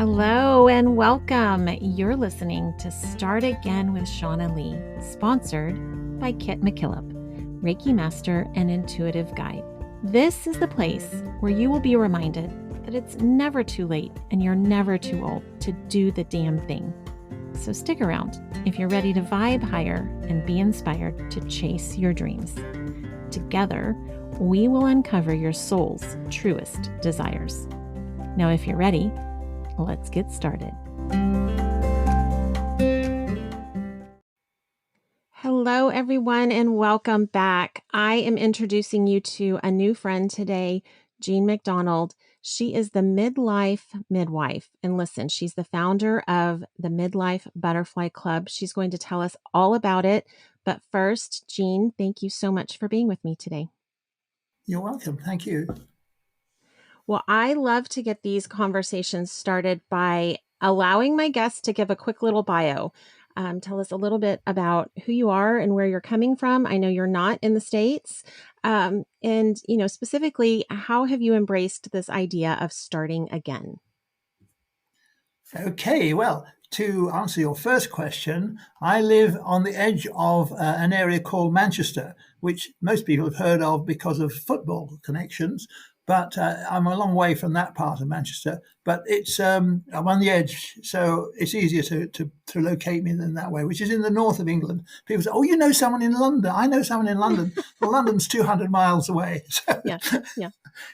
Hello and welcome. You're listening to Start Again with Shauna Lee, sponsored by Kit McKillop, Reiki Master and Intuitive Guide. This is the place where you will be reminded that it's never too late and you're never too old to do the damn thing. So stick around if you're ready to vibe higher and be inspired to chase your dreams. Together, we will uncover your soul's truest desires. Now, if you're ready, let's get started. Hello, everyone, and welcome back. I am introducing you to a new friend today, Jean Macdonald. She is the Midlife Midwife. And listen, she's the founder of the Midlife Butterfly Club. She's going to tell us all about it. But first, Jean, thank you so much for being with me today. You're welcome. Thank you. Well, I love to get these conversations started by allowing my guests to give a quick little bio. Tell us a little bit about who you are and where you're coming from. I know you're not in the States. And, specifically, how have you embraced this idea of starting again? Okay, well, to answer your first question, I live on the edge of an area called Manchester, which most people have heard of because of football connections. But I'm a long way from that part of Manchester. But I'm on the edge, so it's easier to locate me in that way, which is in the north of England. People say, "Oh, you know someone in London?" I know someone in London. Well, London's 200 miles away, so Yeah.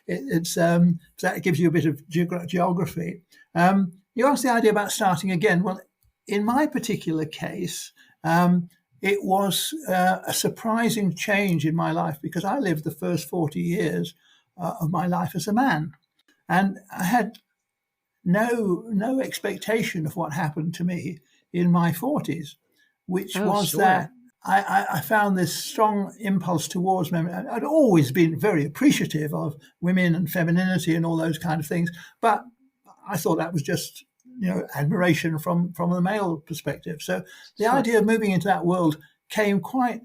that gives you a bit of geography. You asked the idea about starting again. Well, in my particular case, it was a surprising change in my life because I lived the first 40 years of my life as a man. And I had no expectation of what happened to me in my 40s, which was sure. that I found this strong impulse towards men. I'd always been very appreciative of women and femininity and all those kind of things, but I thought that was just admiration from the male perspective. So the idea of moving into that world came quite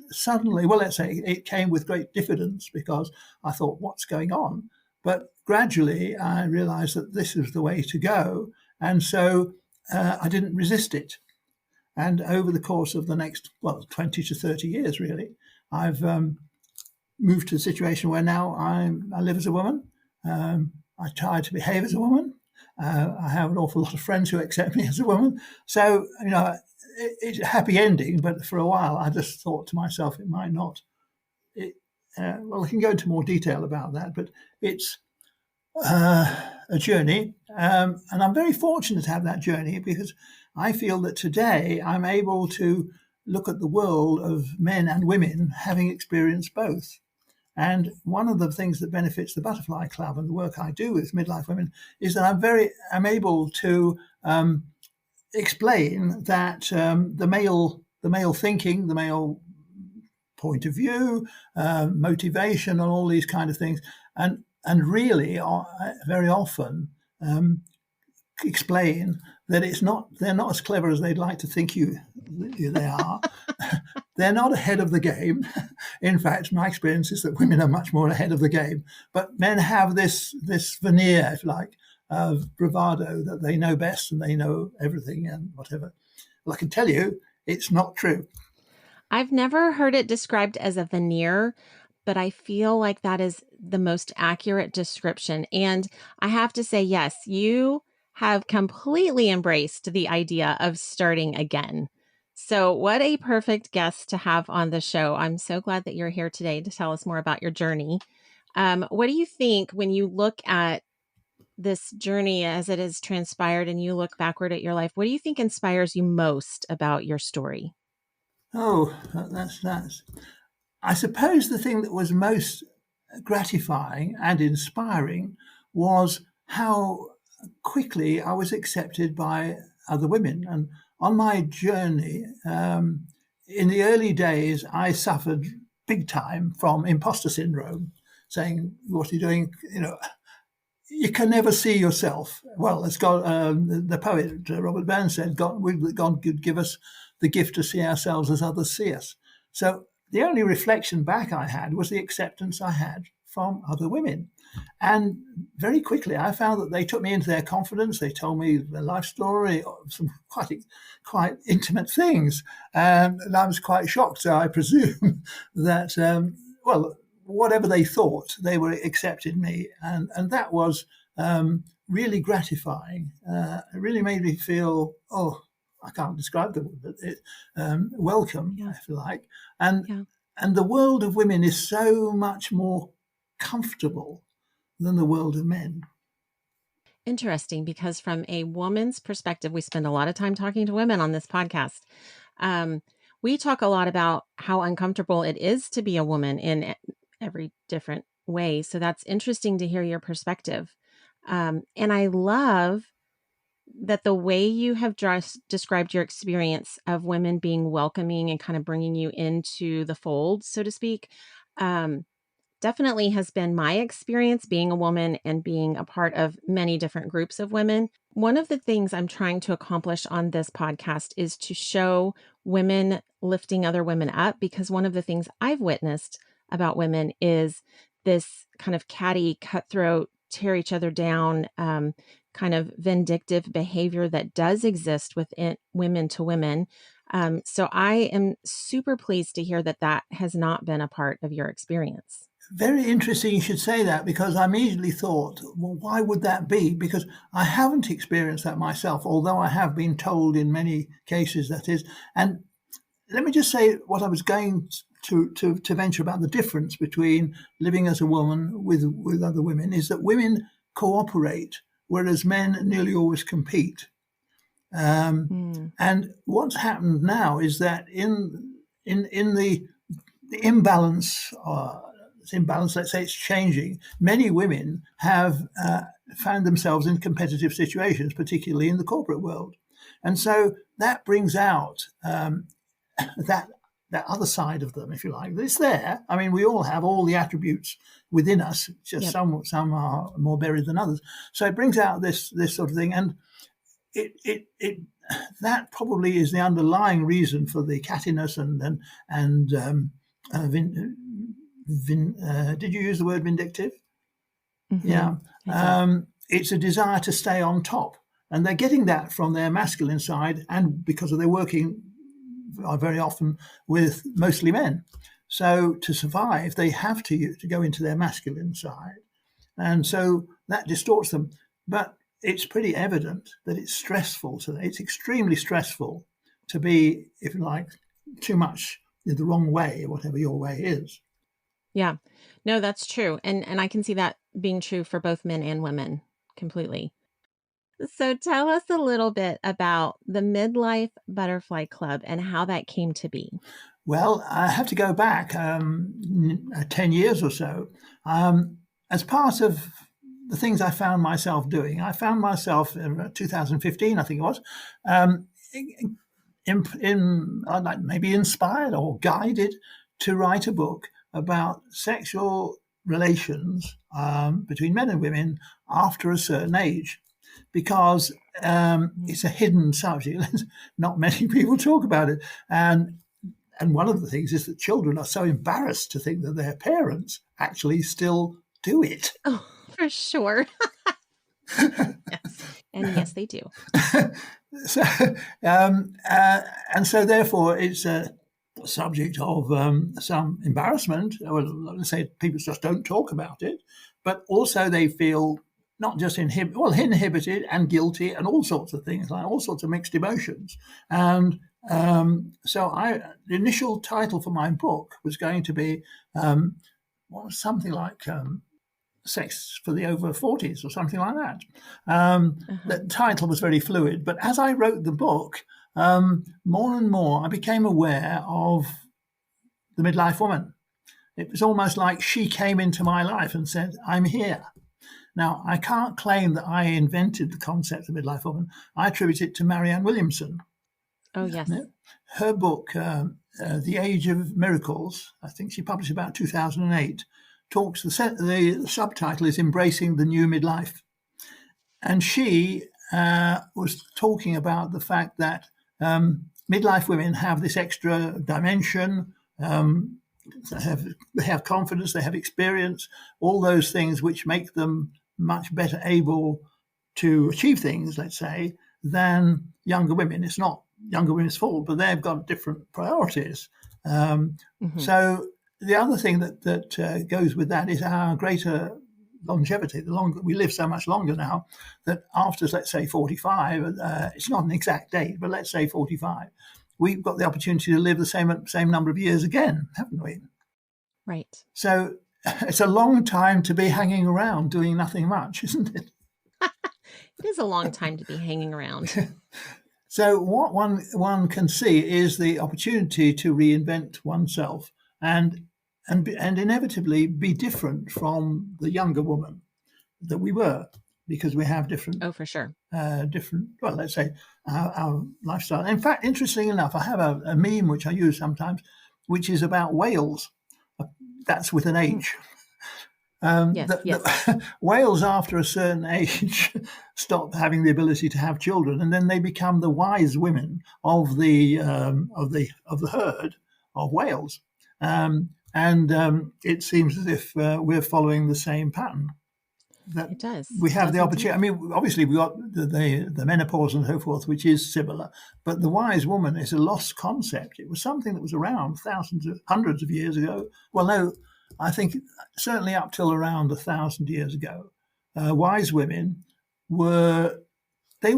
suddenly. Well, let's say it came with great diffidence because I thought, what's going on? But gradually I realized that this is the way to go. And so I didn't resist it. And over the course of the next, 20 to 30 years, really, I've moved to a situation where now I live as a woman. I try to behave as a woman. I have an awful lot of friends who accept me as a woman. So, it's a happy ending, but for a while I just thought to myself, it might not. I can go into more detail about that, but it's a journey. And I'm very fortunate to have that journey because I feel that today I'm able to look at the world of men and women having experienced both. And one of the things that benefits the Butterfly Club and the work I do with Midlife Women is that I'm able to explain that the male thinking, the male point of view, motivation, and all these kind of things, and really very often explain that they're not as clever as they'd like to think they are. They're not ahead of the game. In fact, my experience is that women are much more ahead of the game, but men have this veneer, if you like, of bravado that they know best and they know everything and whatever. Well, I can tell you, it's not true. I've never heard it described as a veneer, but I feel like that is the most accurate description. And I have to say, yes, you have completely embraced the idea of starting again. So what a perfect guest to have on the show. I'm so glad that you're here today to tell us more about your journey. What do you think when you look at this journey as it has transpired and you look backward at your life? What do you think inspires you most about your story? Oh, that's I suppose the thing that was most gratifying and inspiring was how quickly I was accepted by other women. And on my journey, in the early days, I suffered big time from imposter syndrome, saying, "What are you doing?" You can never see yourself. Well, as God, the poet Robert Burns said, God could give us the gift to see ourselves as others see us. So the only reflection back I had was the acceptance I had from other women. And very quickly, I found that they took me into their confidence. They told me their life story, some quite intimate things. And I was quite shocked. So I presume that, whatever they thought, they were accepted me. And that was really gratifying. It really made me feel, I can't describe the word, but welcome, Yeah. if you like. And Yeah. and the world of women is so much more comfortable than the world of men. Interesting, because from a woman's perspective, we spend a lot of time talking to women on this podcast. Um, we talk a lot about how uncomfortable it is to be a woman in every different way. So that's interesting to hear your perspective. And I love that the way you have described your experience of women being welcoming and kind of bringing you into the fold, so to speak. Um, Definitely has been my experience being a woman and being a part of many different groups of women. One of the things I'm trying to accomplish on this podcast is to show women lifting other women up, because one of the things I've witnessed about women is this kind of catty, cutthroat, tear each other down, kind of vindictive behavior that does exist within women to women. So I am super pleased to hear that that has not been a part of your experience. Very interesting you should say that, because I immediately thought, well, why would that be? Because I haven't experienced that myself, although I have been told in many cases that is. And let me just say what I was going to venture about the difference between living as a woman with other women is that women cooperate, whereas men nearly always compete. And what's happened now is that in the imbalance, let's say it's changing. Many women have found themselves in competitive situations, particularly in the corporate world. And so that brings out that other side of them, if you like. It's there. I mean, we all have all the attributes within us, just Yep. some are more buried than others. So it brings out this sort of thing. And it that probably is the underlying reason for the cattiness did you use the word vindictive? Mm-hmm. Yeah. It's a desire to stay on top. And they're getting that from their masculine side, and because they're working very often with mostly men. So to survive, they have to go into their masculine side. And so that distorts them. But it's pretty evident that it's stressful to them. It's extremely stressful to be, if you like, too much in the wrong way, whatever your way is. Yeah. No, that's true. And I can see that being true for both men and women completely. So tell us a little bit about the Midlife Butterfly Club and how that came to be. Well, I have to go back 10 years or so. As part of the things I found myself doing, I found myself in 2015, I think it was, maybe inspired or guided to write a book about sexual relations between men and women after a certain age, because it's a hidden subject. Not many people talk about it. And one of the things is that children are so embarrassed to think that their parents actually still do it. Oh, for sure. Yes. And yes, they do. So, and so therefore it's a subject of some embarrassment. Well, let's say people just don't talk about it, but also they feel not just inhibited and guilty and all sorts of things, like all sorts of mixed emotions. And so the initial title for my book was going to be something like Sex for the Over 40s or something like that. The title was very fluid, but as I wrote the book, more and more I became aware of the Midlife Woman. It was almost like she came into my life and said, I'm here. Now, I can't claim that I invented the concept of Midlife Woman. I attribute it to Marianne Williamson. Oh, yes. Her book, The Age of Miracles, I think she published about 2008, the subtitle is Embracing the New Midlife. And she was talking about the fact that midlife women have this extra dimension, they have confidence, they have experience, all those things which make them much better able to achieve things, let's say, than younger women. It's not younger women's fault, but they've got different priorities. So the other thing that goes with that is our greater longevity. The longer we live, so much longer now, that after, let's say, 45, it's not an exact date, but let's say 45, we've got the opportunity to live the same number of years again, haven't we? Right. So it's a long time to be hanging around doing nothing much, isn't it? It is a long time to be hanging around. So what one can see is the opportunity to reinvent oneself and inevitably be different from the younger woman that we were, because we have different. Oh, for sure. Well, let's say our lifestyle. In fact, interestingly enough, I have a meme which I use sometimes, which is about whales. That's with an H. Yes. Whales, after a certain age, stop having the ability to have children, and then they become the wise women of the herd of whales. It seems as if we're following the same pattern. That it does. We have the opportunity. I mean, obviously, we got the menopause and so forth, which is similar. But the wise woman is a lost concept. It was something that was around hundreds of years ago. Well, no, I think certainly up till around 1,000 years ago, wise women were the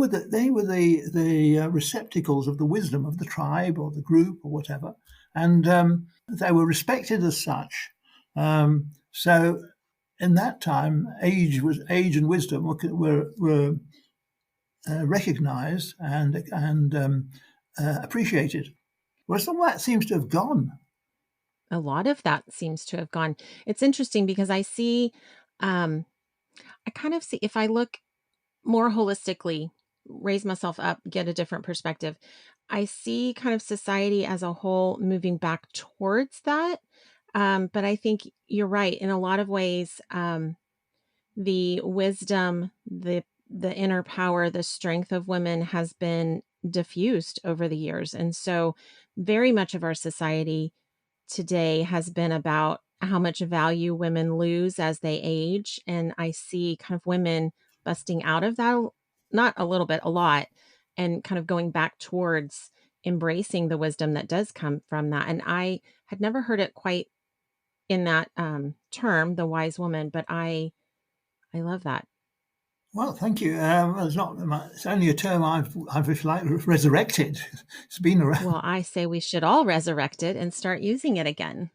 receptacles of the wisdom of the tribe or the group or whatever, and they were respected as such. So in that time, age and wisdom were recognized and appreciated. Whereas some of that seems to have gone. A lot of that seems to have gone. It's interesting because I see, I kind of see, if I look more holistically, raise myself up, get a different perspective, I see kind of society as a whole moving back towards that. But I think you're right. In a lot of ways, the wisdom, the inner power, the strength of women has been diffused over the years. And so very much of our society today has been about how much value women lose as they age. And I see kind of women busting out of that, not a little bit, a lot, and kind of going back towards embracing the wisdom that does come from that. And I had never heard it quite in that term, the wise woman, but I love that. Well, thank you. It's only a term I've if you like, resurrected. It's been around. Well, I say we should all resurrect it and start using it again.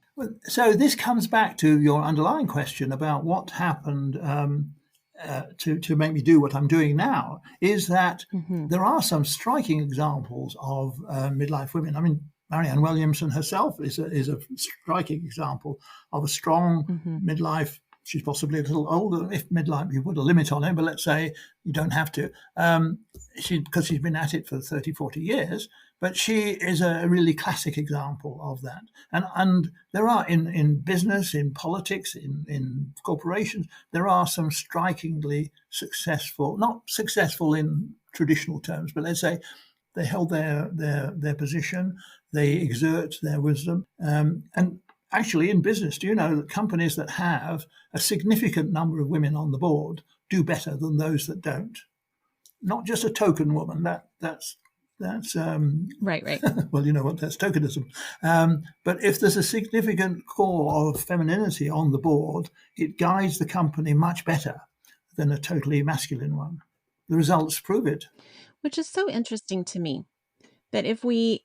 So this comes back to your underlying question about what happened to make me do what I'm doing now. Is that there are some striking examples of midlife women. I mean, Marianne Williamson herself is a striking example of a strong midlife. She's possibly a little older. If midlife, you put a limit on her, but let's say you don't have to, because she's been at it for 30, 40 years. But she is a really classic example of that. And there are in business, in politics, in corporations, there are some strikingly successful, not successful in traditional terms, but let's say they held their position, they exert their wisdom, and actually, in business, do you know that companies that have a significant number of women on the board do better than those that don't? Not just a token woman. That's right. Well, you know what? That's tokenism. But if there's a significant core of femininity on the board, it guides the company much better than a totally masculine one. The results prove it. Which is so interesting to me that if we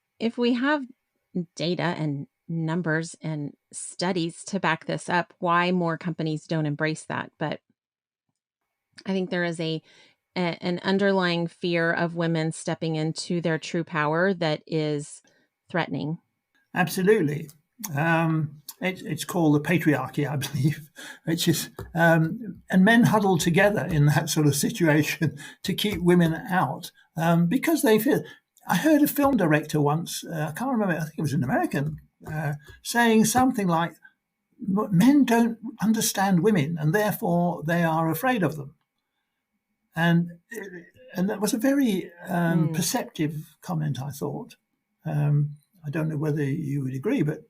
have data and numbers and studies to back this up, why more companies don't embrace that. But I think there is an underlying fear of women stepping into their true power that is threatening. Absolutely. It's called the patriarchy, I believe, which is, and men huddle together in that sort of situation to keep women out because they feel. I heard a film director once, I can't remember, I think it was an American, saying something like, men don't understand women and therefore they are afraid of them. And that was a very perceptive comment, I thought. I don't know whether you would agree, but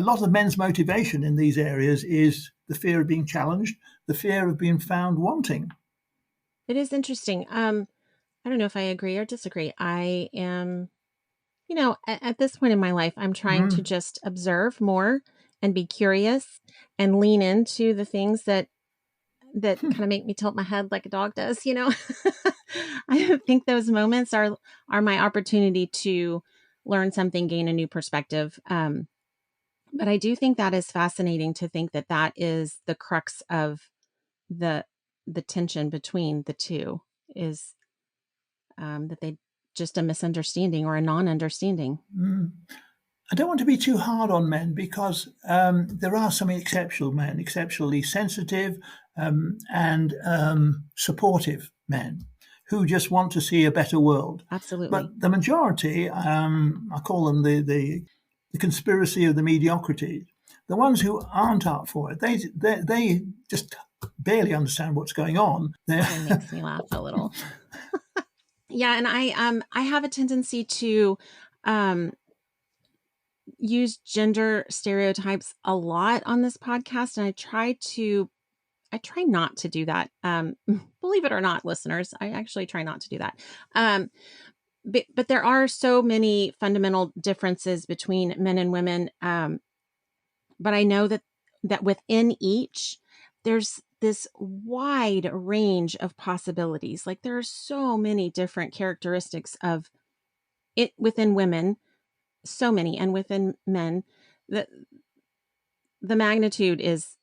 a lot of men's motivation in these areas is the fear of being challenged, the fear of being found wanting. It is interesting. I don't know if I agree or disagree. I am, at this point in my life, I'm trying to just observe more and be curious and lean into the things that kind of make me tilt my head like a dog does, I think those moments are my opportunity to learn something, gain a new perspective. But I do think that is fascinating to think that that is the crux of the tension between the two is that they just a misunderstanding or a non-understanding. I don't want to be too hard on men because there are some exceptional men, exceptionally sensitive and supportive men who just want to see a better world. Absolutely. But the majority, I call them the conspiracy of the mediocrity. The ones who aren't up for it, they just barely understand what's going on. That makes me laugh a little. Yeah, and I have a tendency to use gender stereotypes a lot on this podcast, and I try not to do that. Believe it or not, listeners, I actually try not to do that. But there are so many fundamental differences between men and women. But I know that within each, there's this wide range of possibilities. Like there are so many different characteristics of it within women, so many, and within men, that the magnitude is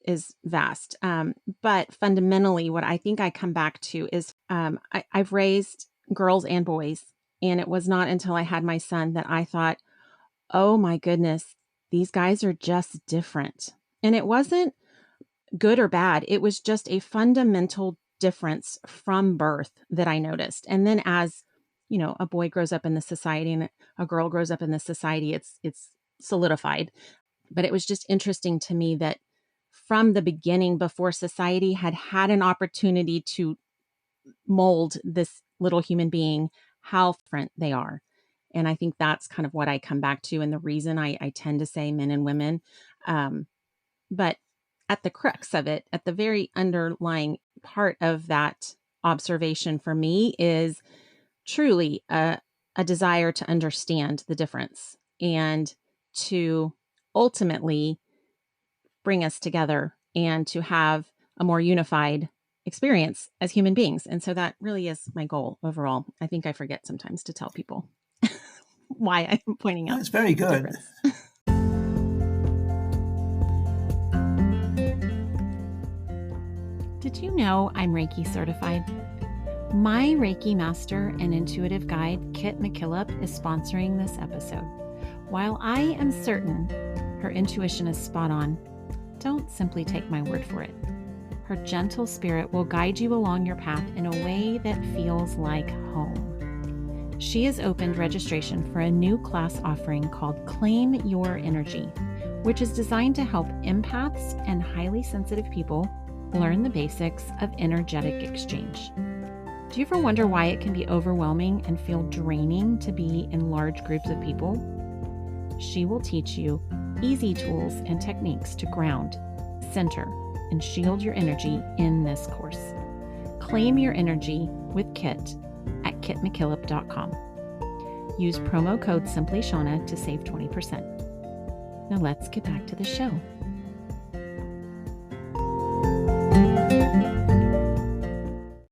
vast. But fundamentally, what I think I come back to is I've raised girls and boys, and it was not until I had my son that I thought, oh my goodness, these guys are just different. And it wasn't good or bad. It was just a fundamental difference from birth that I noticed. And then as, a boy grows up in the society and a girl grows up in the society, it's solidified. But it was just interesting to me that from the beginning, before society had an opportunity to mold this little human being, how different they are. And I think that's kind of what I come back to. And the reason I tend to say men and women. But at the crux of it, at the very underlying part of that observation for me is truly a desire to understand the difference and to ultimately bring us together and to have a more unified experience as human beings. And so that really is my goal overall. I think I forget sometimes to tell people why I'm pointing out. That's very good. Did you know I'm Reiki certified? My Reiki master and intuitive guide, Kit McKillop, is sponsoring this episode. While I am certain her intuition is spot on, don't simply take my word for it. Her gentle spirit will guide you along your path in a way that feels like home. She has opened registration for a new class offering called Claim Your Energy, which is designed to help empaths and highly sensitive people learn the basics of energetic exchange. Do you ever wonder why it can be overwhelming and feel draining to be in large groups of people? She will teach you easy tools and techniques to ground, center, and shield your energy in this course. Claim your energy with Kit at kitmckillop.com. Use promo code SimplyShauna to save 20%. Now let's get back to the show.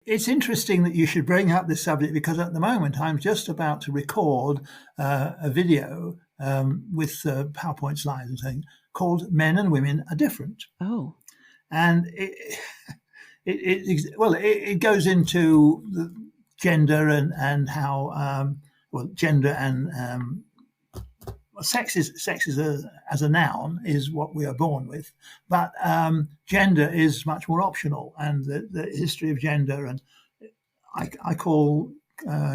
It's interesting that you should bring up this subject because at the moment I'm just about to record a video with PowerPoint slides and things called Men and Women Are Different. Oh. And it goes into the gender and how, gender and sex is as a noun is what we are born with, but gender is much more optional, and the history of gender, and I call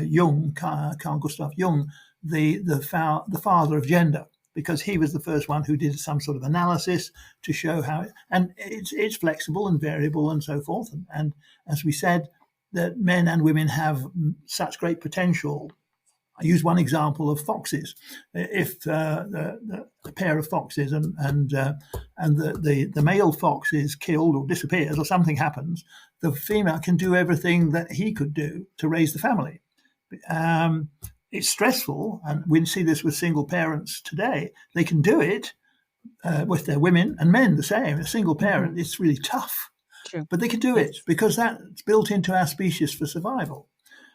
Jung, Carl Gustav Jung, the father of gender, because he was the first one who did some sort of analysis to show how and it's flexible and variable and so forth, and as we said, that men and women have such great potential. I use one example of foxes. If a pair of foxes and the male fox is killed or disappears or something happens, the female can do everything that he could do to raise the family. It's stressful, and we see this with single parents today. They can do it with their women and men the same. A single parent, it's really tough. True. But they can do it because that's built into our species for survival.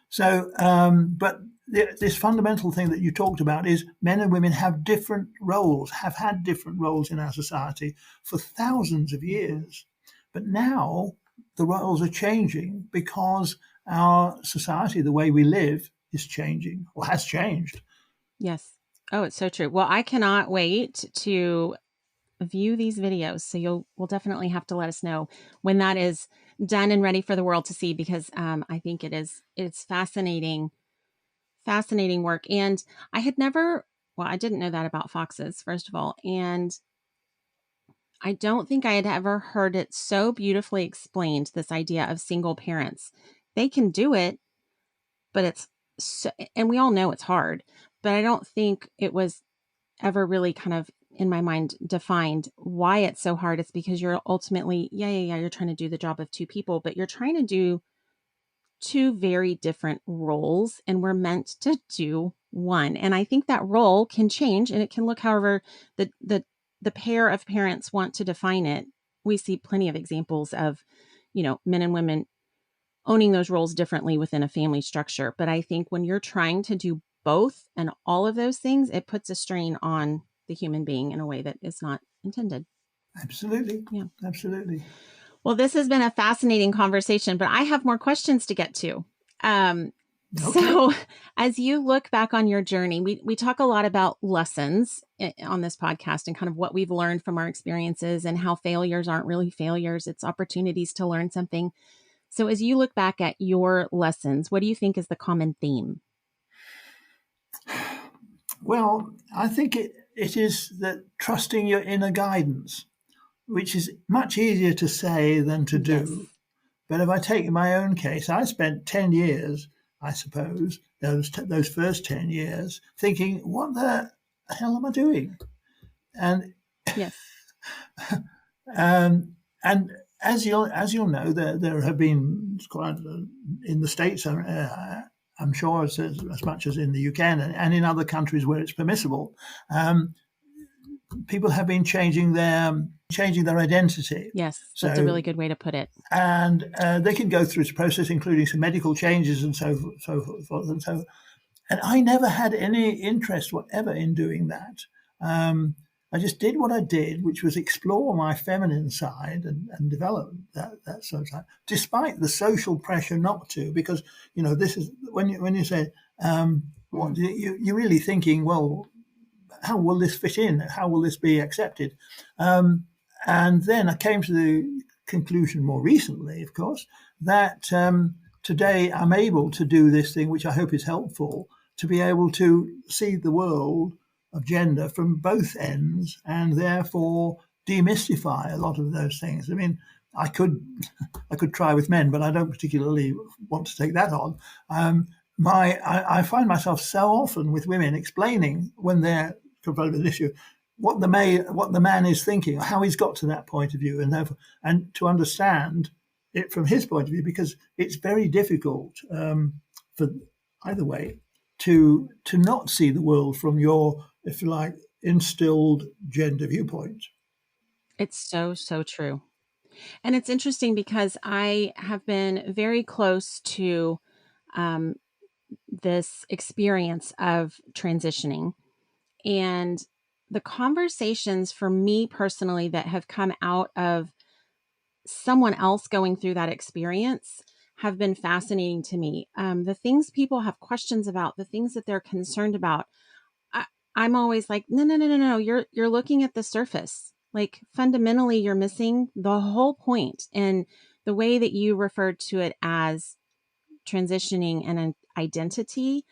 So, but this fundamental thing that you talked about is men and women have different roles, have had different roles in our society for thousands of years. But now the roles are changing because our society, the way we live, is changing or has changed. Yes. Oh, it's so true. Well, I cannot wait to view these videos. So we'll definitely have to let us know when that is done and ready for the world to see, because I think it's fascinating work. And I didn't know that about foxes, first of all. And I don't think I had ever heard it so beautifully explained, this idea of single parents. They can do it, but it's so, and we all know it's hard, but I don't think it was ever really kind of in my mind defined why it's so hard. It's because you're ultimately, you're trying to do the job of two people, but you're trying to do two very different roles, and we're meant to do one. And I think that role can change, and it can look however the pair of parents want to define it. We see plenty of examples of, men and women owning those roles differently within a family structure. But I think when you're trying to do both and all of those things, it puts a strain on the human being in a way that is not intended. Absolutely. Yeah. Absolutely. Well, this has been a fascinating conversation, but I have more questions to get to. Okay. So as you look back on your journey, we talk a lot about lessons on this podcast and kind of what we've learned from our experiences and how failures aren't really failures. It's opportunities to learn something. So as you look back at your lessons, what do you think is the common theme? Well, I think it is that trusting your inner guidance, which is much easier to say than to do. Yes. But if I take my own case, I spent 10 years, I suppose, those first 10 years, thinking, what the hell am I doing? And yes, and as you'll know, there have been quite in the States. I'm sure as much as in the UK and in other countries where it's permissible, people have been changing their identity. Yes, that's a really good way to put it. And they can go through this process, including some medical changes and so forth and so. And I never had any interest whatever in doing that. I just did what I did, which was explore my feminine side and develop that sort of side, despite the social pressure not to, because this is when you say you're really thinking, well, how will this fit in? How will this be accepted? And then I came to the conclusion more recently, of course, that today I'm able to do this thing, which I hope is helpful, to be able to see the world of gender from both ends and therefore demystify a lot of those things. I mean, I could try with men, but I don't particularly want to take that on. I find myself so often with women explaining when they're confronted with an issue what the man is thinking, how he's got to that point of view, and to understand it from his point of view, because it's very difficult for either way to not see the world from your, if you like, instilled gender viewpoint. It's so true. And it's interesting because I have been very close to this experience of transitioning, and the conversations for me personally that have come out of someone else going through that experience have been fascinating to me. The things people have questions about, the things that they're concerned about, I'm always like, no. You're looking at the surface. Like fundamentally, you're missing the whole point. And the way that you referred to it as transitioning and an identity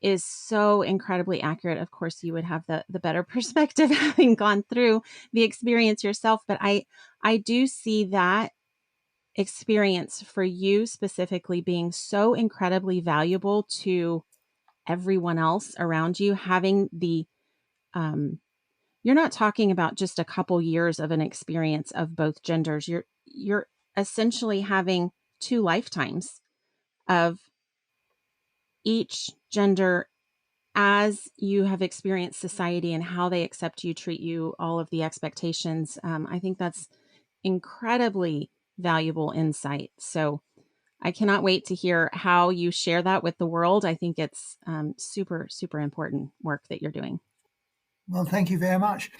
is so incredibly accurate. Of course, you would have the better perspective having gone through the experience yourself. But I do see that experience for you specifically being so incredibly valuable to everyone else around you, having the, you're not talking about just a couple years of an experience of both genders. You're essentially having 2 lifetimes of each gender as you have experienced society and how they accept you, treat you, all of the expectations. I think that's incredibly valuable insight. So I cannot wait to hear how you share that with the world. I think it's super, super important work that you're doing. Well, thank you very much.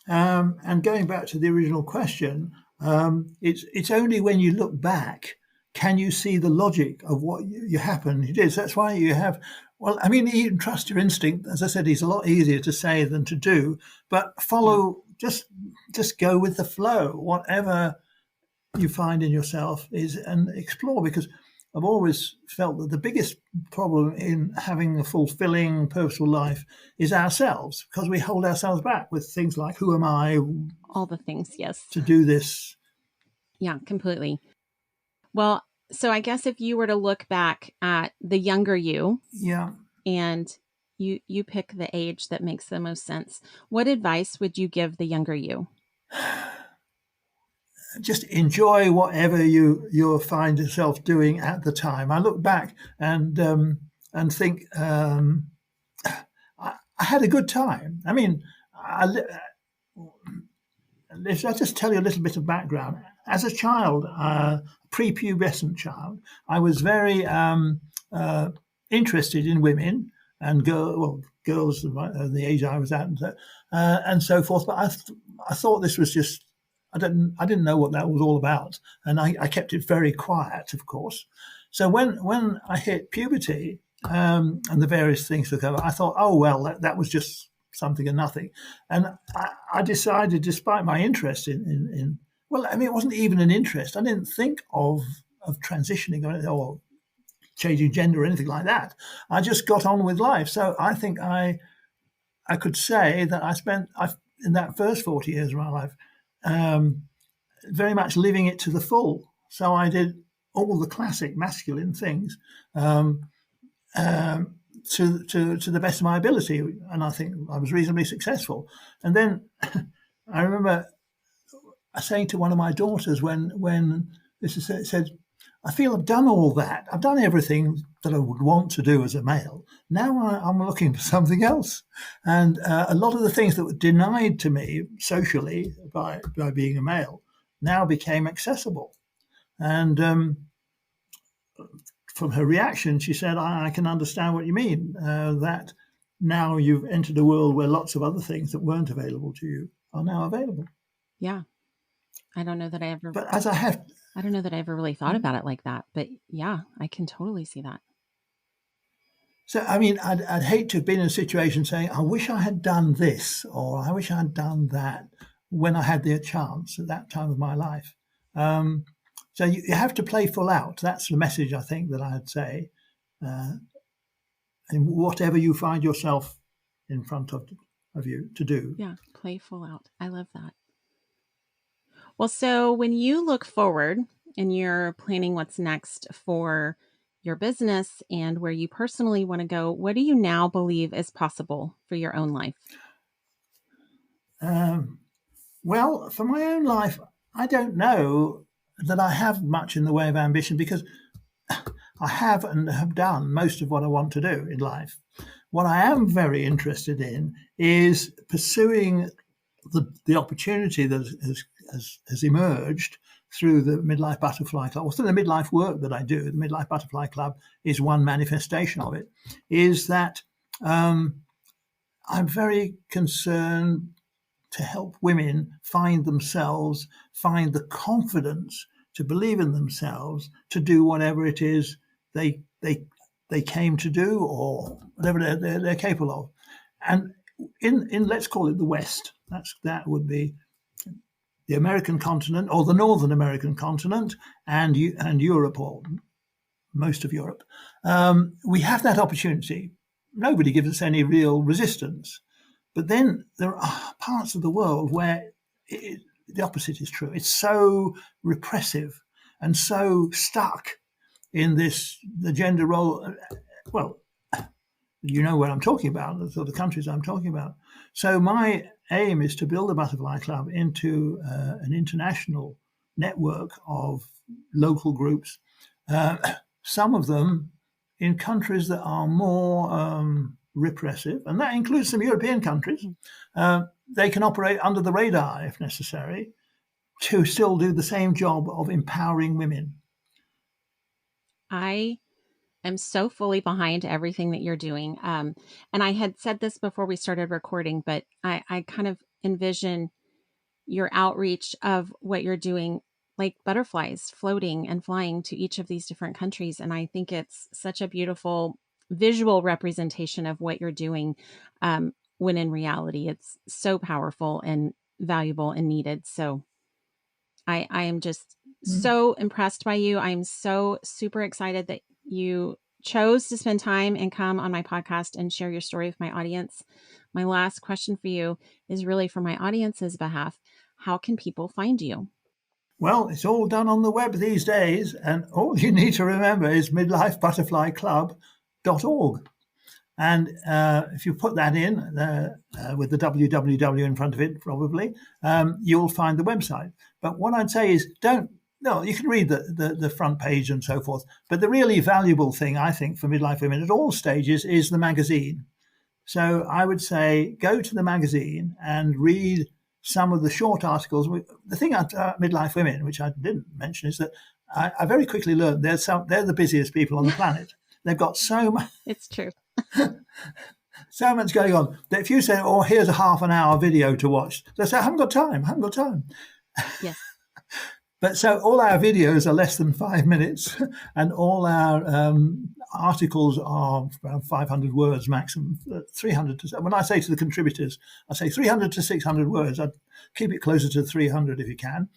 And going back to the original question, it's only when you look back can you see the logic of what you happened. It is. That's why you have. Well, I mean, you can trust your instinct. As I said, it's a lot easier to say than to do. But follow. Just go with the flow. Whatever you find in yourself is, and explore, because I've always felt that the biggest problem in having a fulfilling, purposeful life is ourselves, because we hold ourselves back with things like, who am I? All the things, yes. To do this. Yeah, completely. Well, so I guess if you were to look back at the younger you, yeah, and you pick the age that makes the most sense, what advice would you give the younger you? Just enjoy whatever you find yourself doing at the time. I look back and think I had a good time. I mean, I'll just tell you a little bit of background. As a child, prepubescent child, I was very interested in women and girls the age I was at, and so forth. But I thought this was just, I didn't know what that was all about, and I kept it very quiet, of course. So when I hit puberty and the various things took over, I thought, oh well, that was just something and nothing. And I decided, despite my interest in well, I mean, it wasn't even an interest. I didn't think of transitioning or changing gender or anything like that. I just got on with life. So I think I could say that I spent in that first 40 years of my life very much living it to the full. So I did all the classic masculine things to the best of my ability, and I think I was reasonably successful. And then I remember saying to one of my daughters when this is said, I feel I've done all that. I've done everything that I would want to do as a male. Now I'm looking for something else. And a lot of the things that were denied to me socially by being a male now became accessible. And from her reaction, she said, I can understand what you mean, that now you've entered a world where lots of other things that weren't available to you are now available. Yeah. I don't know that I ever really thought about it like that, but yeah, I can totally see that. So, I mean, I'd hate to have been in a situation saying, I wish I had done this, or I wish I had done that when I had the chance at that time of my life. So you have to play full out. That's the message, I think, that I'd say. And whatever you find yourself in front of you to do. Yeah, play full out. I love that. Well, so when you look forward and you're planning what's next for your business and where you personally want to go, what do you now believe is possible for your own life? Well, for my own life, I don't know that I have much in the way of ambition, because I have and have done most of what I want to do in life. What I am very interested in is pursuing the opportunity that has emerged through the Midlife Butterfly Club, or through the midlife work that I do. The Midlife Butterfly Club is one manifestation of it, is that I'm very concerned to help women find themselves, find the confidence to believe in themselves, to do whatever it is they came to do, or whatever they're capable of. And in let's call it the West, that would be the American continent, or the Northern American continent, and Europe, or most of Europe. We have that opportunity. Nobody gives us any real resistance. But then there are parts of the world where the opposite is true. It's so repressive and so stuck in the gender role. Well, you know what I'm talking about, the sort of countries I'm talking about. So my aim is to build the Butterfly Club into an international network of local groups, some of them in countries that are more repressive, and that includes some European countries. They can operate under the radar if necessary to still do the same job of empowering women. I am so fully behind everything that you're doing. And I had said this before we started recording, but I kind of envision your outreach of what you're doing like butterflies floating and flying to each of these different countries. And I think it's such a beautiful visual representation of what you're doing, when in reality, it's so powerful and valuable and needed. So I am just so impressed by you. I'm so super excited that you chose to spend time and come on my podcast and share your story with my audience. My last question for you is really for my audience's behalf. How can people find you? Well, it's all done on the web these days, and all you need to remember is midlifebutterflyclub.org. And if you put that in with the www in front of it, probably, you'll find the website. But what I'd say is no, you can read the front page and so forth. But the really valuable thing, I think, for Midlife Women at all stages is the magazine. So I would say go to the magazine and read some of the short articles. The thing about Midlife Women, which I didn't mention, is that I very quickly learned they're the busiest people on the planet. They've got so much. It's true. So much going on that if you say, "Oh, here's a half an hour video to watch," they say, "I haven't got time. Yes. But so all our videos are less than 5 minutes, and all our articles are around 500 words maximum, 300 to. When I say to the contributors, I say 300 to 600 words. I'd keep it closer to 300 if you can.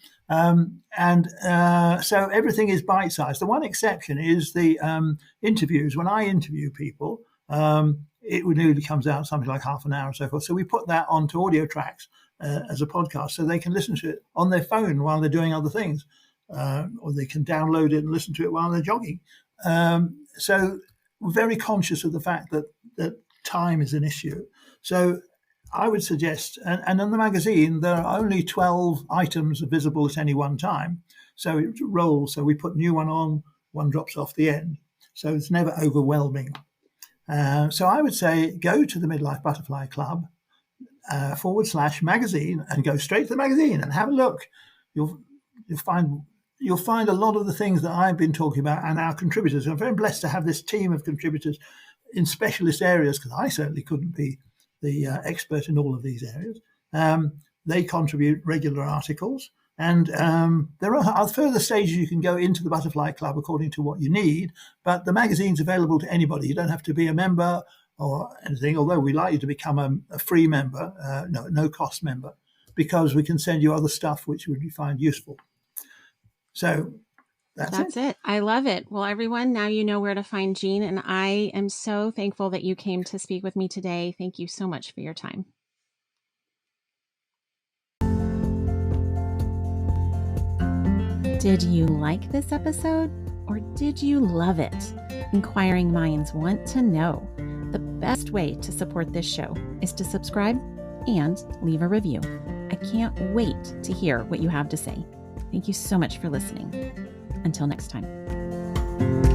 So everything is bite-sized. The one exception is the interviews. When I interview people, it usually comes out something like half an hour and so forth. So we put that onto audio tracks as a podcast, so they can listen to it on their phone while they're doing other things, or they can download it and listen to it while they're jogging. So we're very conscious of the fact that time is an issue. So I would suggest, and in the magazine, there are only 12 items visible at any one time. So it rolls. So we put new one on, one drops off the end. So it's never overwhelming. So I would say go to the Midlife Butterfly Club /magazine and go straight to the magazine and have a look. You'll find a lot of the things that I've been talking about and our contributors. I'm very blessed to have this team of contributors in specialist areas, because I certainly couldn't be the expert in all of these areas. They contribute regular articles, and there are further stages you can go into the Butterfly Club according to what you need, but the magazine's available to anybody. You don't have to be a member or anything, although we like you to become a free member, no cost member, because we can send you other stuff which would you find useful. So that's it. I love it. Well, everyone, now you know where to find Jean, and I am so thankful that you came to speak with me today. Thank you so much for your time. Did you like this episode, or did you love it? Inquiring minds want to know. The best way to support this show is to subscribe and leave a review. I can't wait to hear what you have to say. Thank you so much for listening. Until next time.